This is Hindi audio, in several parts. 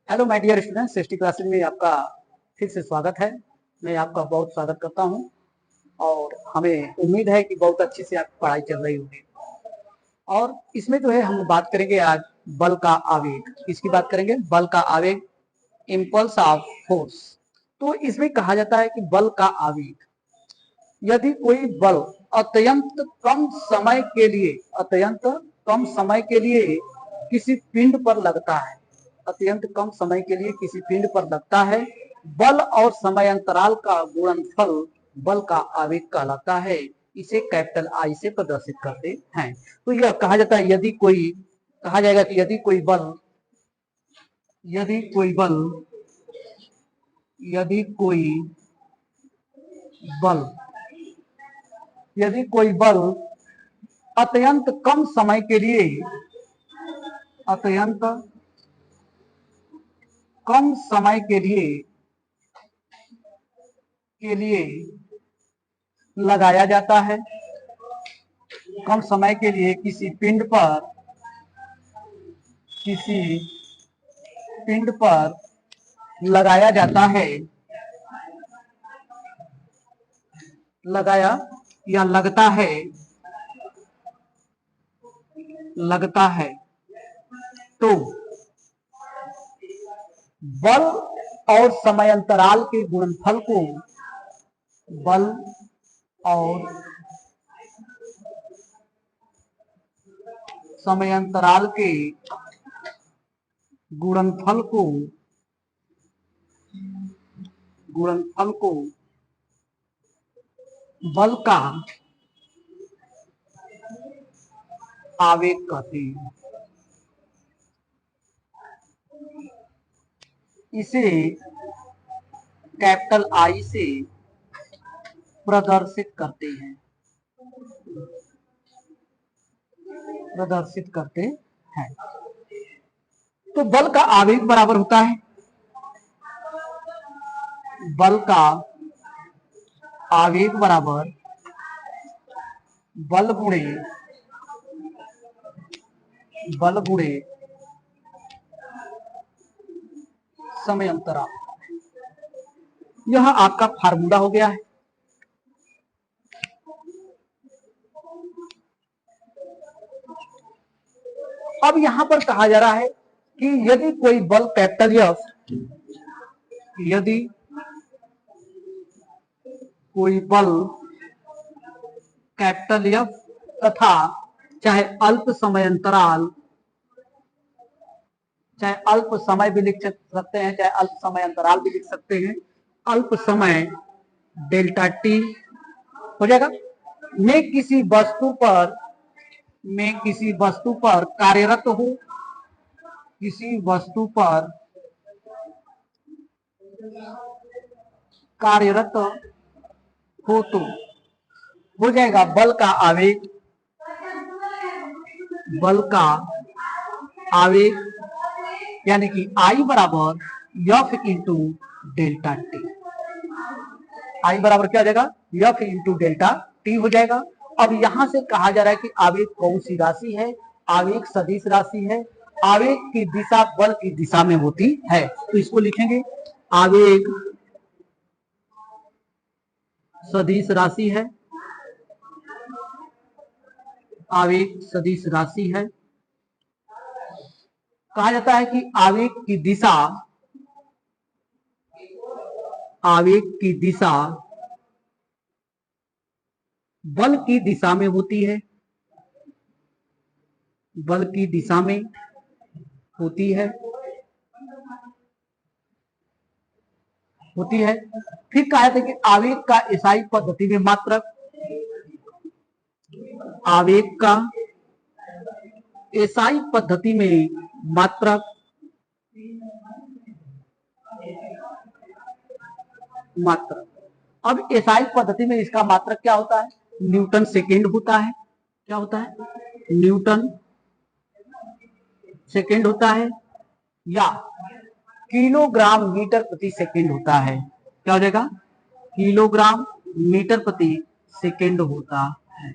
Hello my dear students, sixty classes में आपका फिर से स्वागत है। मैं आपका बहुत स्वागत करता हूं और हमें उम्मीद है कि बहुत अच्छे से आपकी पढ़ाई चल रही होगी। और इसमें जो है हम बात करेंगे आज बल का आवेग। किसकी बात करेंगे? बल का आवेग, इम्पल्स ऑफ फोर्स। तो इसमें कहा जाता है कि बल का आवेग, यदि कोई बल अत्यंत कम समय के लिए किसी पिंड पर लगता है, अत्यंत कम समय के लिए किसी पिंड पर लगता है, बल और समय अंतराल का गुणनफल बल का आवेग कहलाता है। इसे कैपिटल आई से प्रदर्शित करते हैं। तो यह कहा जाता है कहा जाएगा कि यदि कोई बल अत्यंत कम समय के लिए लगाया जाता है, कम समय के लिए किसी पिंड पर लगाया जाता है, लगता है, तो बल और समय अंतराल के गुणनफल को बल का आवेग कहते हैं। इसे कैपिटल आई से प्रदर्शित करते हैं। तो बल का आवेग बराबर होता है बल का आवेग बराबर बल गुणे समय अंतराल। यह आपका फार्मूला हो गया है। अब यहां पर कहा जा रहा है कि यदि कोई बल कैपिटल एफ तथा चाहे अल्प समय भी लिख सकते हैं, चाहे अल्प समय अंतराल भी लिख सकते हैं, अल्प समय डेल्टा टी हो जाएगा, मैं किसी वस्तु पर कार्यरत हूं, तो हो जाएगा बल का आवेग यानी कि आई बराबर एफ इंटू डेल्टा टी। आई बराबर क्या हो जाएगा? एफ इंटू डेल्टा टी हो जाएगा। अब यहां से कहा जा रहा है कि आवेग कौन सी राशि है? आवेग सदिश राशि है। आवेग की दिशा बल की दिशा में होती है, तो इसको लिखेंगे आवेग सदिश राशि है। आवेग सदिश राशि है। कहा जाता है कि आवेग की दिशा बल की दिशा में होती है, फिर कहा जाता है कि आवेग का एसआई पद्धति में मात्रक, अब एसआई पद्धति में इसका मात्रक क्या होता है? न्यूटन सेकेंड होता है। क्या होता है? न्यूटन सेकेंड होता है या किलोग्राम मीटर प्रति सेकेंड होता है। क्या हो जाएगा? किलोग्राम मीटर प्रति सेकेंड होता है।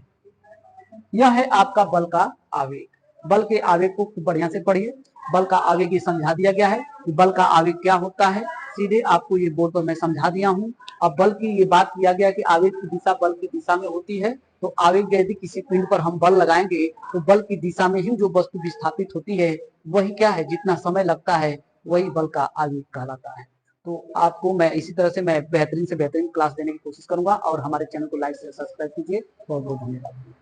यह है आपका बल का आवेग। बल के आवेग को बढ़िया से पढ़िए। बल का आवेग ये समझा दिया गया है कि बल का आवेग क्या होता है, सीधे आपको ये बोर्ड पर मैं समझा दिया हूँ। अब बल की ये बात किया गया कि आवेग की दिशा बल की दिशा में होती है, तो आवेग यदि किसी पिंड पर हम बल लगाएंगे तो बल की दिशा में ही जो वस्तु विस्थापित होती है वही क्या है, जितना समय लगता है वही बल का आवेग कहलाता है। तो आपको मैं इसी तरह से मैं बेहतरीन से बेहतरीन क्लास देने की कोशिश करूंगा, और हमारे चैनल को लाइक से सब्सक्राइब कीजिए। बहुत बहुत धन्यवाद।